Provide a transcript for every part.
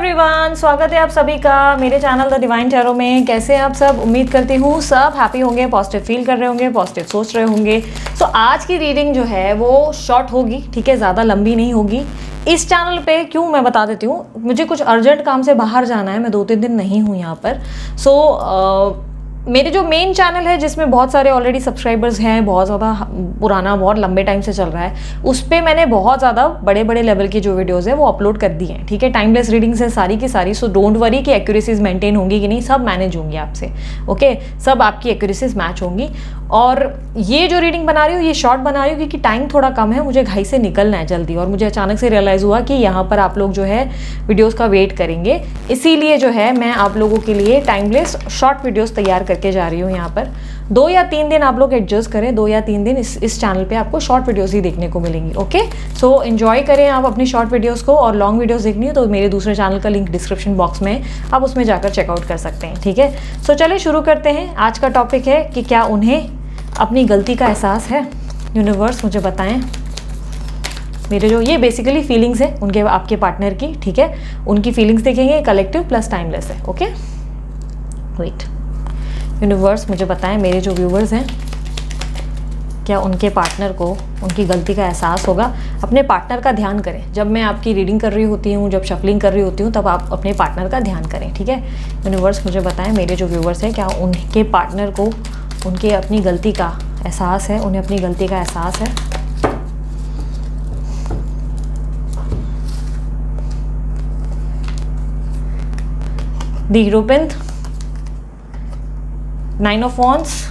Everyone, स्वागत है आप सभी का मेरे चैनल द डिवाइन टैरो में। कैसे हैं आप सब? उम्मीद करती हूँ सब हैप्पी होंगे, पॉजिटिव फील कर रहे होंगे, पॉजिटिव सोच रहे होंगे। सो आज की रीडिंग जो है वो शॉर्ट होगी, ठीक है, ज़्यादा लंबी नहीं होगी। इस चैनल पे क्यों मैं बता देती हूँ, मुझे कुछ अर्जेंट काम से बाहर जाना है, मैं 2-3 दिन नहीं हूँ यहाँ पर। मेरे जो मेन चैनल है जिसमें बहुत सारे ऑलरेडी सब्सक्राइबर्स हैं, बहुत ज़्यादा पुराना, बहुत लंबे टाइम से चल रहा है, उस पर मैंने बहुत ज़्यादा बड़े बड़े लेवल की जो वीडियोस है वो अपलोड कर दी हैं, ठीक है। टाइमलेस रीडिंग्स है सारी की सारी। सो डोंट वरी कि एक्यूरेसीज मेंटेन होंगी कि नहीं, सब मैनेज होंगी आपसे, ओके। सब आपकी एक्यूरेसीज मैच होंगी। और ये जो रीडिंग बना रही हूँ ये शॉर्ट बना रही हूँ क्योंकि टाइम थोड़ा कम है, मुझे घर से निकलना है जल्दी, और मुझे अचानक से रियलाइज़ हुआ कि यहाँ पर आप लोग जो है वीडियोस का वेट करेंगे, इसीलिए जो है मैं आप लोगों के लिए टाइमलेस शॉर्ट वीडियोस तैयार करके जा रही हूँ। यहाँ पर 2 या 3 दिन आप लोग एडजस्ट करें, 2 या 3 दिन इस चैनल पे आपको शॉर्ट वीडियोस ही देखने को मिलेंगी, ओके। सो एंजॉय करें आप अपनी शॉर्ट वीडियोस को, और लॉन्ग वीडियोस देखनी हो तो मेरे दूसरे चैनल का लिंक डिस्क्रिप्शन बॉक्स में, आप उसमें जाकर चेकआउट कर सकते हैं, ठीक है। सो चलिए शुरू करते हैं। आज का टॉपिक है कि क्या उन्हें अपनी गलती का एहसास है। यूनिवर्स मुझे बताएं, मेरे जो ये बेसिकली फीलिंग्स है उनके, आपके पार्टनर की, ठीक है, उनकी फीलिंग्स देखेंगे, कलेक्टिव प्लस टाइमलेस है, ओके। वेट, यूनिवर्स मुझे बताएं, मेरे जो व्यूवर्स हैं, क्या उनके पार्टनर को उनकी गलती का एहसास होगा। अपने पार्टनर का ध्यान करें, जब मैं आपकी रीडिंग कर रही होती हूँ, जब शफलिंग कर रही होती हूँ, तब आप अपने पार्टनर का ध्यान करें, ठीक है। यूनिवर्स मुझे बताएं, मेरे जो व्यूवर्स हैं, क्या उनके पार्टनर को उनके अपनी गलती का एहसास है, उन्हें अपनी गलती का एहसास है। The hierophant, 9 of wands,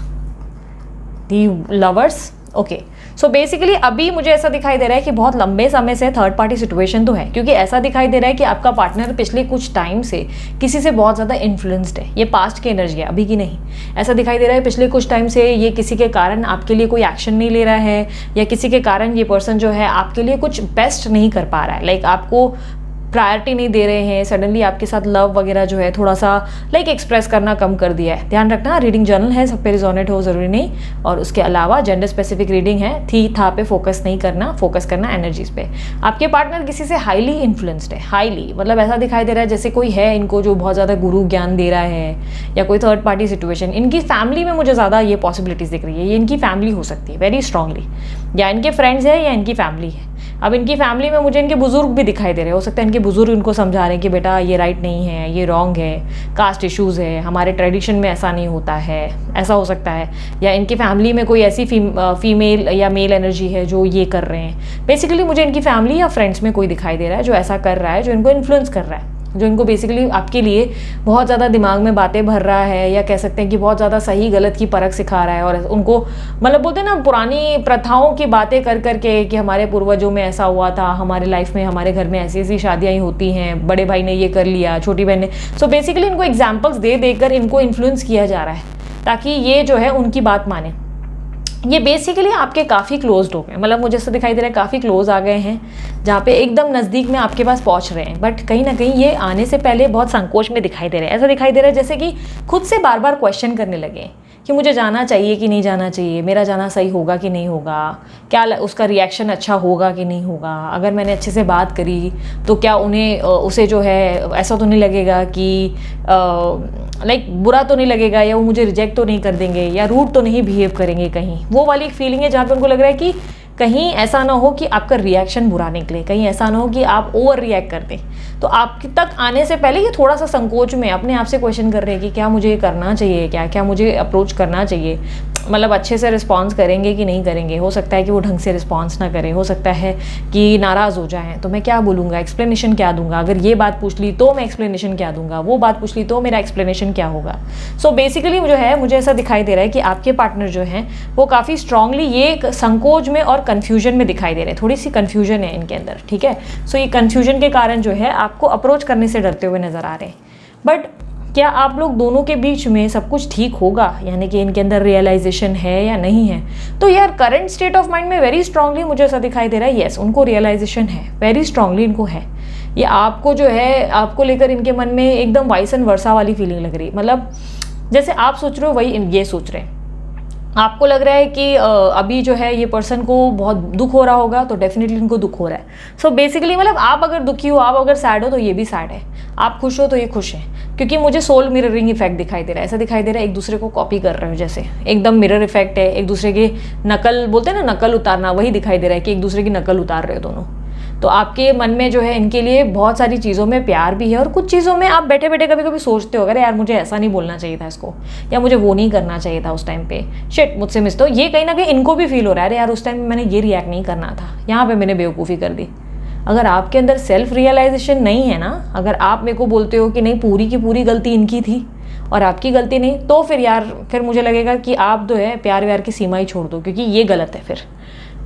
the lovers, okay. So basically अभी मुझे ऐसा दिखाई दे रहा है कि बहुत लंबे समय से थर्ड पार्टी सिचुएशन तो है, क्योंकि ऐसा दिखाई दे रहा है कि आपका पार्टनर पिछले कुछ टाइम से किसी से बहुत ज़्यादा इन्फ्लुएंस्ड है। ये पास्ट की एनर्जी है, अभी की नहीं। ऐसा दिखाई दे रहा है पिछले कुछ टाइम से ये किसी के कारण आपके लिए कोई एक्शन नहीं ले रहा है, या किसी के कारण ये पर्सन जो है आपके लिए कुछ बेस्ट नहीं कर पा रहा है, लाइक आपको प्रायोरिटी नहीं दे रहे हैं। सडनली आपके साथ लव वगैरह जो है थोड़ा सा लाइक एक्सप्रेस करना कम कर दिया है। ध्यान रखना, रीडिंग जर्नल है, सब पे रिजोनेट हो ज़रूरी नहीं। और उसके अलावा जेंडर स्पेसिफिक रीडिंग है, थी था पे फोकस नहीं करना, फोकस करना एनर्जीज पे। आपके पार्टनर किसी से हाईली इन्फ्लुएंस्ड है, हाईली, मतलब ऐसा दिखाई दे रहा है जैसे कोई है इनको जो बहुत ज़्यादा गुरु ज्ञान दे रहा है, या कोई थर्ड पार्टी सिचुएशन। इनकी फैमिली में मुझे ज़्यादा ये पॉसिबिलिटीज़ दिख रही है, ये इनकी फैमिली हो सकती है वेरी स्ट्रांगली, या इनके फ्रेंड्स है या इनकी फैमिली है। अब इनकी फैमिली में मुझे इनके बुजुर्ग भी दिखाई दे रहे हैं, हो सकता है इनके बुजुर्ग इनको समझा रहे हैं कि बेटा ये राइट नहीं है, ये रॉन्ग है, कास्ट इश्यूज़ है, हमारे ट्रेडिशन में ऐसा नहीं होता है, ऐसा हो सकता है। या इनकी फैमिली में कोई ऐसी फीमेल या मेल एनर्जी है जो ये कर रहे हैं। बेसिकली मुझे इनकी फैमिली या फ्रेंड्स में कोई दिखाई दे रहा है जो ऐसा कर रहा है, जो इनको इन्फ्लुएंस कर रहा है, जो इनको बेसिकली आपके लिए बहुत ज़्यादा दिमाग में बातें भर रहा है, या कह सकते हैं कि बहुत ज़्यादा सही गलत की परख सिखा रहा है। और उनको मतलब बोलते हैं ना, पुरानी प्रथाओं की बातें कर करके कि हमारे पूर्वजों में ऐसा हुआ था, हमारे लाइफ में, हमारे घर में ऐसी ऐसी शादियाँ ही होती हैं, बड़े भाई ने ये कर लिया, छोटी बहन ने। सो बेसिकली इनको एग्जाम्पल्स दे देकर इनको इन्फ्लुएंस किया जा रहा है ताकि ये जो है उनकी बात माने। ये बेसिकली आपके काफ़ी क्लोज्ड हो गए, मतलब मुझे ऐसा दिखाई दे रहा है काफ़ी क्लोज आ गए हैं, जहाँ पे एकदम नज़दीक में आपके पास पहुँच रहे हैं। बट कहीं ना कहीं ये आने से पहले बहुत संकोच में दिखाई दे रहे हैं। ऐसा दिखाई दे रहा है जैसे कि खुद से बार बार क्वेश्चन करने लगे कि मुझे जाना चाहिए कि नहीं जाना चाहिए, मेरा जाना सही होगा कि नहीं होगा, क्या उसका रिएक्शन अच्छा होगा कि नहीं होगा, अगर मैंने अच्छे से बात करी तो क्या उन्हें उसे जो है ऐसा तो नहीं लगेगा कि लाइक बुरा तो नहीं लगेगा, या वो मुझे रिजेक्ट तो नहीं कर देंगे, या रूड तो नहीं बिहेव करेंगे कहीं। वो वाली एक फीलिंग है जहाँ पे उनको लग रहा है कि कहीं ऐसा ना हो कि आपका रिएक्शन बुरा निकले, कहीं ऐसा ना हो कि आप ओवर रिएक्ट कर दें। तो आप तक आने से पहले ये थोड़ा सा संकोच में अपने आप से क्वेश्चन कर रहे हैं कि क्या मुझे करना चाहिए, क्या क्या मुझे अप्रोच करना चाहिए, मतलब अच्छे से रिस्पॉन्स करेंगे कि नहीं करेंगे। हो सकता है कि वो ढंग से रिस्पॉन्स ना करें, हो सकता है कि नाराज़ हो जाएं, तो मैं क्या बोलूँगा, एक्सप्लेनेशन क्या दूंगा, अगर ये बात पूछ ली तो मैं एक्सप्लेनेशन क्या दूंगा, वो बात पूछ ली तो मेरा एक्सप्लेनेशन क्या होगा। सो बेसिकली जो है मुझे ऐसा दिखाई दे रहा है कि आपके पार्टनर जो हैं वो काफ़ी स्ट्रांगली ये संकोच में और कन्फ्यूजन में दिखाई दे रहे हैं, थोड़ी सी कन्फ्यूजन है इनके अंदर, ठीक है। सो ये कन्फ्यूजन के कारण जो है आपको अप्रोच करने से डरते हुए नज़र आ रहे हैं। बट क्या आप लोग दोनों के बीच में सब कुछ ठीक होगा, यानी कि इनके अंदर रियलाइजेशन है या नहीं है? तो यार करंट स्टेट ऑफ माइंड में वेरी स्ट्रांगली मुझे ऐसा दिखाई दे रहा है, येस उनको रियलाइजेशन है, वेरी स्ट्रांगली इनको है। ये आपको जो है, आपको लेकर इनके मन में एकदम वाइस एंड वर्सा वाली फीलिंग लग रही है, मतलब जैसे आप सोच रहे हो वही ये सोच रहे हैं। आपको लग रहा है कि अभी जो है ये पर्सन को बहुत दुख हो रहा होगा, तो डेफिनेटली इनको दुख हो रहा है। सो बेसिकली मतलब आप अगर दुखी हो, आप अगर सैड हो तो ये भी सैड है, आप खुश हो तो ये खुश है, क्योंकि मुझे सोल मिररिंग इफेक्ट दिखाई दे रहा है। ऐसा दिखाई दे रहा है एक दूसरे को कॉपी कर रहे हो, जैसे एकदम मिरर इफेक्ट है, एक दूसरे की नकल बोलते हैं ना, नकल उतारना, वही दिखाई दे रहा है कि एक दूसरे की नकल उतार रहे हो दोनों। तो आपके मन में जो है इनके लिए बहुत सारी चीज़ों में प्यार भी है, और कुछ चीज़ों में आप बैठे बैठे कभी कभी सोचते हो, अरे यार मुझे ऐसा नहीं बोलना चाहिए था इसको, या मुझे वो नहीं करना चाहिए था उस टाइम पे, शिट मुझसे मिस। तो ये कहीं ना कहीं इनको भी फील हो रहा है, अरे यार उस टाइम में मैंने ये रिएक्ट नहीं करना था, यहाँ पे मैंने बेवकूफ़ी कर दी। अगर आपके अंदर सेल्फ रियलाइजेशन नहीं है ना, अगर आप मेरे को बोलते हो कि नहीं पूरी की पूरी गलती इनकी थी और आपकी गलती नहीं, तो फिर यार फिर मुझे लगेगा कि आप जो है प्यार व्यार की सीमा ही छोड़ दो, क्योंकि ये गलत है। फिर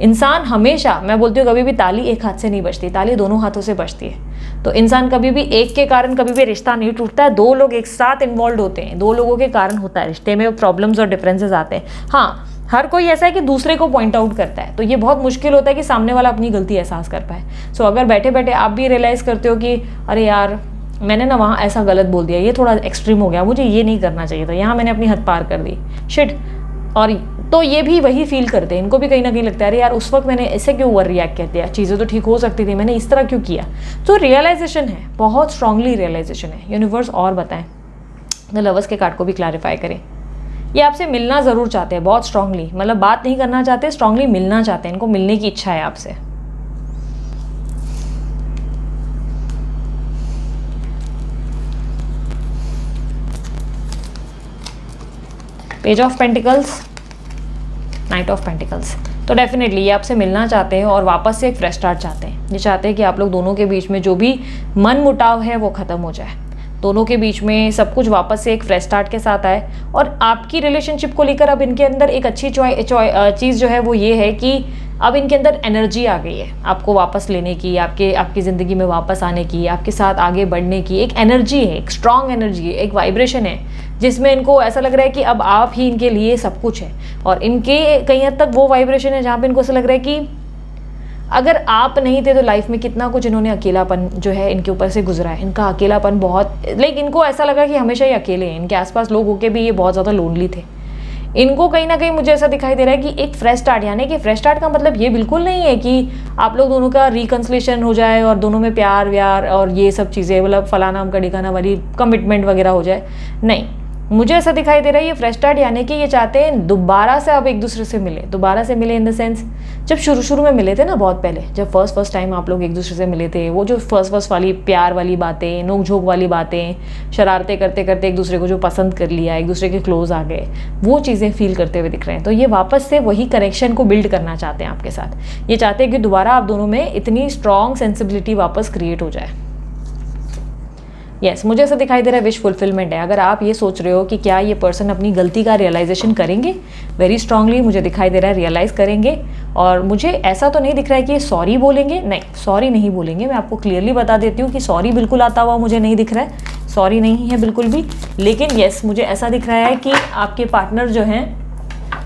इंसान हमेशा, मैं बोलती हूँ कभी भी ताली एक हाथ से नहीं बजती, ताली दोनों हाथों से बजती है। तो इंसान कभी भी एक के कारण कभी भी रिश्ता नहीं टूटता है, दो लोग एक साथ इन्वॉल्व होते हैं, दो लोगों के कारण होता है रिश्ते में प्रॉब्लम्स और डिफरेंसेस आते हैं। हाँ, हर कोई ऐसा है कि दूसरे को पॉइंट आउट करता है, तो ये बहुत मुश्किल होता है कि सामने वाला अपनी गलती एहसास कर पाए। सो अगर बैठे बैठे आप भी रियलाइज़ करते हो कि अरे यार मैंने ना वहाँ ऐसा गलत बोल दिया, ये थोड़ा एक्सट्रीम हो गया, मुझे ये नहीं करना चाहिए था, यहाँ मैंने अपनी हद पार कर दी, शिट, और तो ये भी वही फील करते हैं, इनको भी कहीं ना कहीं लगता है अरे यार उस वक्त मैंने ऐसे क्यों ओवर रिएक्ट कर दिया, चीज़ें तो ठीक हो सकती थी, मैंने इस तरह क्यों किया। तो रियलाइजेशन है, बहुत स्ट्रांगली रियलाइजेशन है। यूनिवर्स और बताएं, द लवर्स के कार्ड को भी क्लैरिफाई करें। ये आपसे मिलना ज़रूर चाहते हैं बहुत स्ट्रांगली, मतलब बात नहीं करना चाहते, स्ट्रांगली मिलना चाहते हैं, इनको मिलने की इच्छा है आपसे। Page of pentacles, night of pentacles. तो डेफिनेटली ये आपसे मिलना चाहते हैं और वापस से एक फ्रेश स्टार्ट चाहते हैं। ये चाहते हैं कि आप लोग दोनों के बीच में जो भी मन मुटाव है वो ख़त्म हो जाए, दोनों के बीच में सब कुछ वापस से एक फ्रेश स्टार्ट के साथ आए। और आपकी रिलेशनशिप को लेकर अब इनके अंदर एक अच्छी चीज़ जो है वो ये है कि अब इनके अंदर एनर्जी आ गई है आपको वापस लेने की, आपकी ज़िंदगी में वापस आने की, आपके साथ आगे बढ़ने की एक एनर्जी है, एक स्ट्रॉन्ग एनर्जी है, एक वाइब्रेशन है, जिसमें इनको ऐसा लग रहा है कि अब आप ही इनके लिए सब कुछ है। और इनके कहीं हद तक वो वाइब्रेशन है जहाँ पे इनको ऐसा लग रहा है कि अगर आप नहीं थे तो लाइफ में कितना कुछ इन्होंने अकेलापन जो है इनके ऊपर से गुजरा है, इनका अकेलापन बहुत, लेकिन इनको ऐसा लगा कि हमेशा ही अकेले हैं, इनके आसपास लोग होके भी ये बहुत ज़्यादा लोनली थे। इनको कहीं ना कहीं मुझे ऐसा दिखाई दे रहा है कि एक फ्रेश स्टार्ट, यानी कि फ्रेश स्टार्ट का मतलब ये बिल्कुल नहीं है कि आप लोग दोनों का रिकन्सिलेशन हो जाए और दोनों में प्यार व्यार और ये सब चीज़ें, मतलब फलाना कड़िकाना वाली कमिटमेंट वगैरह हो जाए, नहीं। मुझे ऐसा दिखाई दे रहा है ये फ्रेश स्टार्ट, यानी कि ये चाहते हैं दोबारा से आप एक दूसरे से मिले, दोबारा से मिले इन द सेंस जब शुरू में मिले थे ना, बहुत पहले जब फर्स्ट टाइम आप लोग एक दूसरे से मिले थे, वो जो फर्स्ट वाली प्यार वाली बातें, नोक झोंक वाली बातें, शरारतें करते करते एक दूसरे को जो पसंद कर लिया, एक दूसरे के क्लोज आ गए, वो चीज़ें फील करते हुए दिख रहे हैं। तो ये वापस से वही कनेक्शन को बिल्ड करना चाहते हैं आपके साथ। ये चाहते हैं कि दोबारा आप दोनों में इतनी स्ट्रॉन्ग सेंसिबिलिटी वापस क्रिएट हो जाए। मुझे ऐसा दिखाई दे रहा है विश फुलफिलमेंट है। अगर आप ये सोच रहे हो कि क्या ये पर्सन अपनी गलती का रियलाइजेशन करेंगे, वेरी स्ट्रांगली मुझे दिखाई दे रहा है रियलाइज़ करेंगे। और मुझे ऐसा तो नहीं दिख रहा है कि ये सॉरी बोलेंगे, नहीं सॉरी नहीं बोलेंगे। मैं आपको क्लियरली बता देती हूँ कि सॉरी बिल्कुल आता हुआ मुझे नहीं दिख रहा है, सॉरी नहीं है बिल्कुल भी। लेकिन मुझे ऐसा दिख रहा है कि आपके पार्टनर जो हैं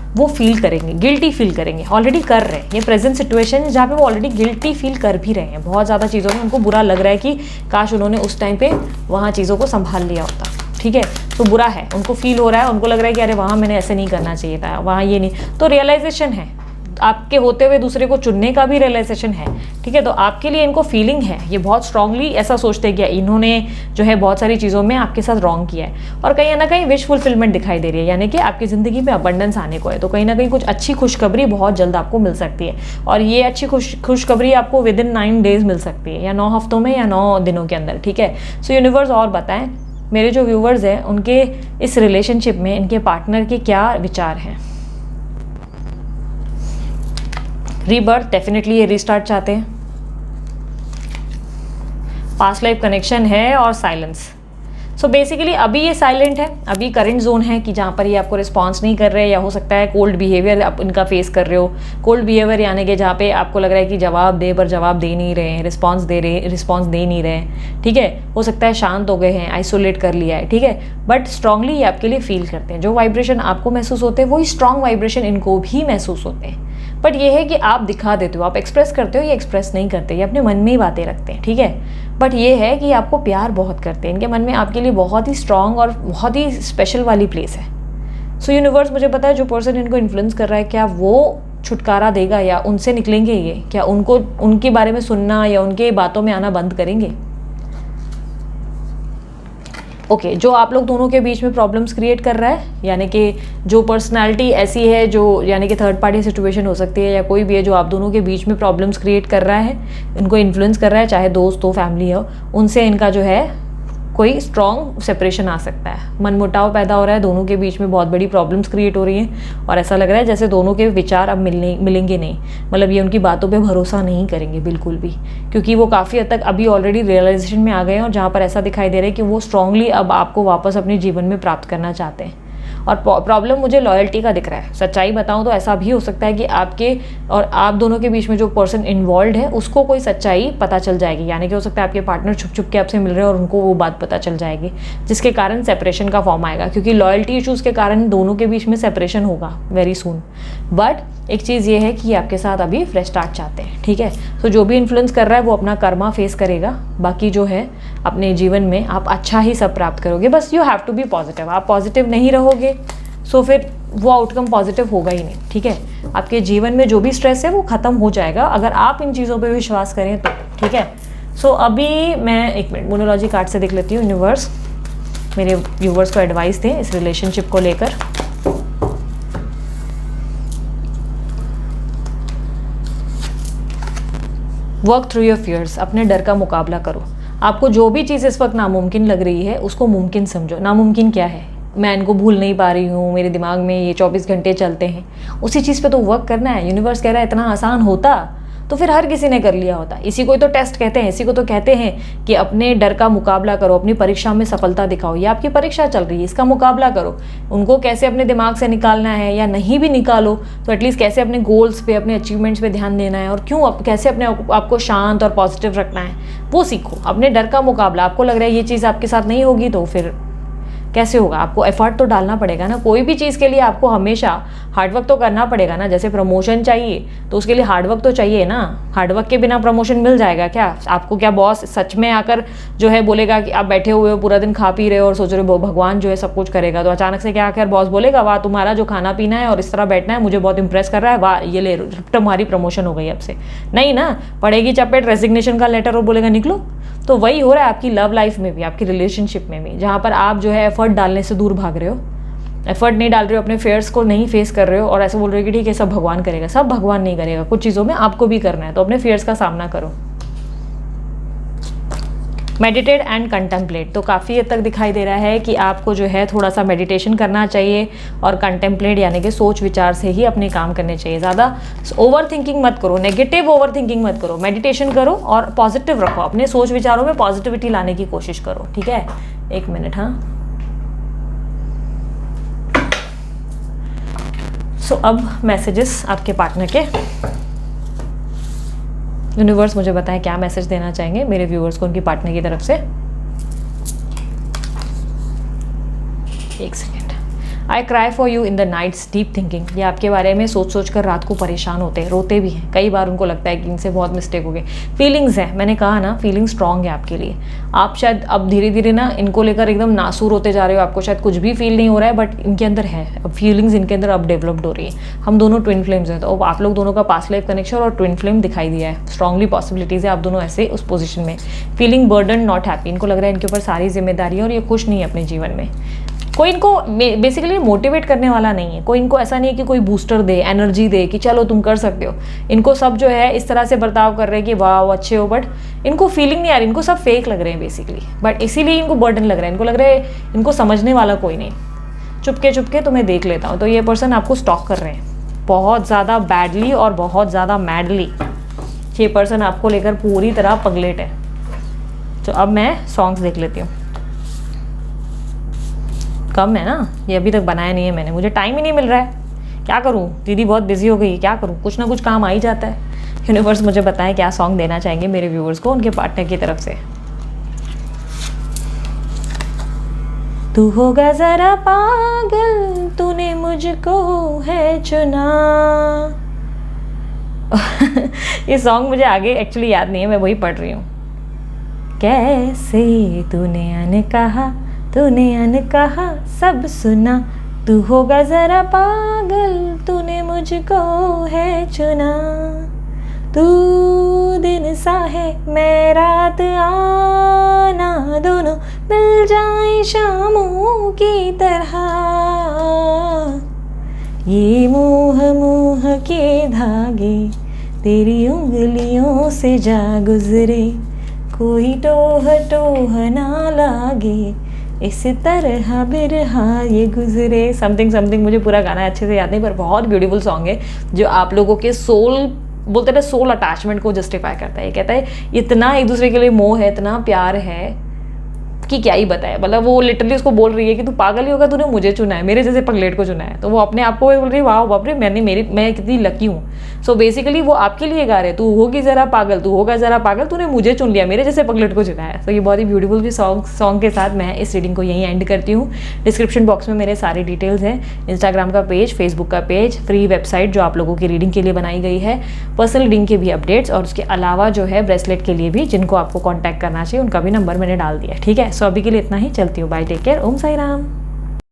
वो फील करेंगे, गिल्टी फील करेंगे, ऑलरेडी कर रहे हैं। ये प्रेजेंट सिचुएशन है जहाँ पे वो ऑलरेडी गिल्टी फील कर भी रहे हैं। बहुत ज़्यादा चीज़ों में उनको बुरा लग रहा है कि काश उन्होंने उस टाइम पे वहाँ चीज़ों को संभाल लिया होता, ठीक है। तो बुरा है, उनको फील हो रहा है, उनको लग रहा है कि अरे वहाँ मैंने ऐसे नहीं करना चाहिए था, वहाँ ये नहीं। तो रियलाइजेशन है, आपके होते हुए दूसरे को चुनने का भी रियलाइजेशन है, ठीक है। तो आपके लिए इनको फीलिंग है, ये बहुत स्ट्रांगली ऐसा सोचते हैं कि इन्होंने जो है बहुत सारी चीज़ों में आपके साथ रॉन्ग किया है। और कहीं ना कहीं विश फुलफिलमेंट दिखाई दे रही है, यानी कि आपकी ज़िंदगी में अबंडेंस आने को है। तो कहीं ना कहीं कुछ अच्छी खुशखबरी बहुत जल्द आपको मिल सकती है। और ये अच्छी खुशखबरी आपको विद इन 9 डेज मिल सकती है, या 9 हफ्तों में, या 9 दिनों के अंदर, ठीक है। सो यूनिवर्स और बताएं मेरे जो व्यूवर्स हैं उनके इस रिलेशनशिप में इनके पार्टनर के क्या विचार हैं। रीबर्थ, डेफिनेटली ये रीस्टार्ट चाहते हैं। पास्ट लाइफ कनेक्शन है और साइलेंस। सो बेसिकली अभी ये साइलेंट है, अभी करंट जोन है कि जहाँ पर ये आपको रिस्पॉन्स नहीं कर रहे, या हो सकता है कोल्ड बिहेवियर आप इनका फेस कर रहे हो। कोल्ड बिहेवियर यानी कि जहाँ पे आपको लग रहा है कि जवाब दे पर जवाब दे नहीं रहे हैं, रिस्पॉन्स दे नहीं रहे हैं, ठीक है। हो सकता है शांत हो गए हैं, आइसोलेट कर लिया है, ठीक है। बट स्ट्रांगली ये आपके लिए फील करते हैं। जो वाइब्रेशन आपको महसूस होते हैं वही स्ट्रांग वाइब्रेशन इनको भी महसूस होते हैं। बट ये है कि आप दिखा देते हो, आप एक्सप्रेस करते हो, ये एक्सप्रेस नहीं करते, ये अपने मन में ही बातें रखते हैं, ठीक है। बट ये है कि आपको प्यार बहुत करते हैं, इनके मन में आपके लिए बहुत ही स्ट्रॉन्ग और बहुत ही स्पेशल वाली प्लेस है, सो यूनिवर्स मुझे पता है जो पर्सन इनको इन्फ्लुएंस कर रहा है, क्या वो छुटकारा देगा या उनसे निकलेंगे ये, क्या उनको उनके बारे में सुनना या उनके बातों में आना बंद करेंगे। ओके, जो आप लोग दोनों के बीच में प्रॉब्लम्स क्रिएट कर रहा है, यानी कि जो पर्सनालिटी ऐसी है जो, यानी कि थर्ड पार्टी सिचुएशन हो सकती है या कोई भी है जो आप दोनों के बीच में प्रॉब्लम्स क्रिएट कर रहा है, इनको इन्फ्लुएंस कर रहा है, चाहे दोस्त हो फैमिली हो, उनसे इनका जो है कोई स्ट्रॉन्ग सेपरेशन आ सकता है। मनमुटाव पैदा हो रहा है, दोनों के बीच में बहुत बड़ी प्रॉब्लम्स क्रिएट हो रही हैं और ऐसा लग रहा है जैसे दोनों के विचार अब मिलेंगे नहीं, मतलब ये उनकी बातों पे भरोसा नहीं करेंगे बिल्कुल भी, क्योंकि वो काफ़ी हद तक अभी ऑलरेडी रियलाइजेशन में आ गए हैं और जहाँ पर ऐसा दिखाई दे रहा है कि वो स्ट्रांगली अब आपको वापस अपने जीवन में प्राप्त करना चाहते हैं। और प्रॉब्लम मुझे लॉयल्टी का दिख रहा है। सच्चाई बताऊं तो ऐसा भी हो सकता है कि आपके और आप दोनों के बीच में जो पर्सन इन्वॉल्व है उसको कोई सच्चाई पता चल जाएगी, यानी कि हो सकता है आपके पार्टनर छुप छुप के आपसे मिल रहे हैं और उनको वो बात पता चल जाएगी, जिसके कारण सेपरेशन का फॉर्म आएगा, क्योंकि लॉयल्टी इशूज़ के कारण दोनों के बीच में सेपरेशन होगा वेरी सून। बट एक चीज़ ये है कि आपके साथ अभी फ्रेश स्टार्ट चाहते हैं, ठीक है। तो जो भी इन्फ्लुएंस कर रहा है वो अपना कर्मा फेस करेगा, बाकी जो है अपने जीवन में आप अच्छा ही सब प्राप्त करोगे। बस you have to be positive. आप पॉजिटिव नहीं रहोगे सो फिर वो आउटकम पॉजिटिव होगा ही नहीं, ठीक है। आपके जीवन में जो भी स्ट्रेस है वो ख़त्म हो जाएगा अगर आप इन चीज़ों पे विश्वास करें तो, ठीक है। सो अभी मैं एक मिनट मोनोलॉजी कार्ड से देख लेती हूँ। यूनिवर्स मेरे व्यूवर्स को एडवाइस दें इस रिलेशनशिप को लेकर। वर्क थ्रू योर फियर्स, अपने डर का मुकाबला करो। आपको जो भी चीज़ इस वक्त नामुमकिन लग रही है उसको मुमकिन समझो। नामुमकिन क्या है, मैं इनको भूल नहीं पा रही हूँ, मेरे दिमाग में ये 24 घंटे चलते हैं, उसी चीज़ पे तो वर्क करना है। यूनिवर्स कह रहा है इतना आसान होता तो फिर हर किसी ने कर लिया होता। इसी को तो टेस्ट कहते हैं, इसी को तो कहते हैं कि अपने डर का मुकाबला करो, अपनी परीक्षा में सफलता दिखाओ। ये आपकी परीक्षा चल रही है, इसका मुकाबला करो। उनको कैसे अपने दिमाग से निकालना है, या नहीं भी निकालो तो एटलीस्ट कैसे अपने गोल्स पे, अपने अचीवमेंट्स पे ध्यान देना है और क्यों कैसे अपने आपको शांत और पॉजिटिव रखना है वो सीखो। अपने डर का मुकाबला, आपको लग रहा है ये चीज़ आपके साथ नहीं होगी तो फिर कैसे होगा। आपको एफर्ट तो डालना पड़ेगा ना, कोई भी चीज़ के लिए आपको हमेशा हार्डवर्क तो करना पड़ेगा ना। जैसे प्रमोशन चाहिए तो उसके लिए हार्डवर्क तो चाहिए ना। हार्डवर्क के बिना प्रमोशन मिल जाएगा क्या आपको? क्या बॉस सच में आकर जो है बोलेगा कि आप बैठे हुए हो पूरा दिन खा पी रहे हो और सोच रहे हो भगवान जो है सब कुछ करेगा, तो अचानक से क्या आकर बॉस बोलेगा वाह तुम्हारा जो खाना पीना है और इस तरह बैठना है मुझे बहुत इंप्रेस कर रहा है, वाह ये ले तुम्हारी प्रमोशन हो गई अब से? नहीं ना, पड़ेगी चपेट रेजिग्नेशन का लेटर और बोलेगा निकलो। तो वही हो रहा है आपकी लव लाइफ में भी, आपकी रिलेशनशिप में भी, जहाँ पर आप जो है एफर्ट डालने से दूर भाग रहे हो, एफर्ट नहीं डाल रहे हो, अपने फेयर्स को नहीं फेस कर रहे हो और ऐसे बोल रहे हो कि ठीक है सब भगवान करेगा। सब भगवान नहीं करेगा, कुछ चीज़ों में आपको भी करना है, तो अपने फेयर्स का सामना करो। मेडिटेट एंड कंटेम्पलेट, तो काफ़ी हद तक दिखाई दे रहा है कि आपको जो है थोड़ा सा मेडिटेशन करना चाहिए और कंटेम्पलेट यानी कि सोच विचार से ही अपने काम करने चाहिए। ज़्यादा ओवर थिंकिंग मत करो, नेगेटिव ओवर थिंकिंग मत करो, मेडिटेशन करो और पॉजिटिव रखो, अपने सोच विचारों में पॉजिटिविटी लाने की कोशिश करो, ठीक है। एक मिनट, हाँ। सो अब मैसेजेस आपके पार्टनर के। यूनिवर्स मुझे बताएं क्या मैसेज देना चाहेंगे मेरे व्यूअर्स को उनकी पार्टनर की तरफ से। एक second. I cry for you in the nights deep thinking, ये आपके बारे में सोच सोच कर रात को परेशान होते हैं, रोते भी हैं। कई बार उनको लगता है कि इनसे बहुत मिस्टेक हो गई। फीलिंग्स है, मैंने कहा ना फीलिंग स्ट्रांग है आपके लिए। आप शायद अब धीरे धीरे ना इनको लेकर एकदम नासूर होते जा रहे हो, आपको शायद कुछ भी फील नहीं हो रहा है, बट इनके अंदर है अब फीलिंग्स, इनके अंदर अब डेवलप्ड हो रही है। हम दोनों ट्विन फ्लेम्स हैं, तो आप लोग दोनों का पास्ट लाइफ कनेक्शन और ट्विन फ्लेम दिखाई दिया है। स्ट्रांगली पॉसिबिलिटीज़ है आप दोनों ऐसे उस पोजिशन में। फीलिंग बर्डन नॉट हैप्पी, इनको लग रहा है इनके ऊपर सारी जिम्मेदारी है और ये खुश नहीं है अपने जीवन में। कोई इनको बेसिकली मोटिवेट करने वाला नहीं है, कोई इनको ऐसा नहीं है कि कोई बूस्टर दे, एनर्जी दे कि चलो तुम कर सकते हो। इनको सब जो है इस तरह से बर्ताव कर रहे हैं कि वाह अच्छे हो, बट इनको फीलिंग नहीं आ रही, इनको सब फेक लग रहे हैं बेसिकली। बट इसीलिए इनको बर्डन लग रहा है, इनको लग रहा है इनको समझने वाला कोई नहीं। चुपके चुपके तुम्हें देख लेता हूँ। तो ये पर्सन आपको स्टॉक कर रहे हैं बहुत ज़्यादा बैडली और बहुत ज़्यादा मैडली। ये पर्सन आपको लेकर पूरी तरह पगलेट है। तो अब मैं सॉन्ग्स देख लेती हूँ। कम है ना, ये अभी तक बनाया नहीं है मैंने, मुझे टाइम ही नहीं मिल रहा है। क्या करूँ, दीदी बहुत बिजी हो गई, क्या करूँ, कुछ ना कुछ काम आ ही जाता है। यूनिवर्स मुझे बताएं क्या सॉन्ग देना चाहेंगे मेरे व्यूअर्स को उनके पार्टनर की तरफ से। तू होगा जरा पागल, तूने मुझको है चुना। ये सॉन्ग मुझे आगे एक्चुअली याद नहीं है, मैं वही पढ़ रही हूँ। कैसे तूने अनकहा सब सुना, तू होगा ज़रा पागल, तूने मुझको है चुना, तू दिन सा है मैं रात आना, दोनों मिल जाए शामों की तरह, ये मोह मोह के धागे तेरी उंगलियों से जा गुजरे, कोई टोह टोह ना लागे, इस तरह बिरहा ये गुजरे। समथिंग समथिंग, मुझे पूरा गाना अच्छे से याद नहीं, पर बहुत ब्यूटीफुल सॉन्ग है जो आप लोगों के सोल, बोलते हैं सोल अटैचमेंट को जस्टिफाई करता है। ये कहता है इतना एक दूसरे के लिए मोह है, इतना प्यार है कि क्या ही बताए। मतलब वो लिटरली उसको बोल रही है कि तू पागल ही होगा, तूने मुझे चुना है, मेरे जैसे पगलेट को चुना है। तो वो अपने आप को बोल रही है वाह बाप रे, मैं कितनी लकी हूँ। सो बेसिकली वो आपके लिए गा रहे, तू होगी ज़रा पागल, तू होगा ज़रा पागल, तूने मुझे चुन लिया, मेरे जैसे पगलेट को चुना है। सो ये बहुत ही ब्यूटीफुल भी सॉन्ग के साथ मैं इस रीडिंग को यहीं एंड करती हूँ। डिस्क्रिप्शन बॉक्स में मेरे सारी डिटेल्स हैं, इंस्टाग्राम का पेज, फेसबुक का पेज, फ्री वेबसाइट जो आप लोगों की रीडिंग के लिए बनाई गई है, पर्सनल रीडिंग के भी अपडेट्स, और उसके अलावा जो है ब्रेसलेट के लिए भी जिनको आपको कॉन्टैक्ट करना चाहिए उनका भी नंबर मैंने डाल दिया। ठीक है, सो अभी के लिए इतना ही, चलती हूँ, बाय, टेक केयर, ओम साई राम।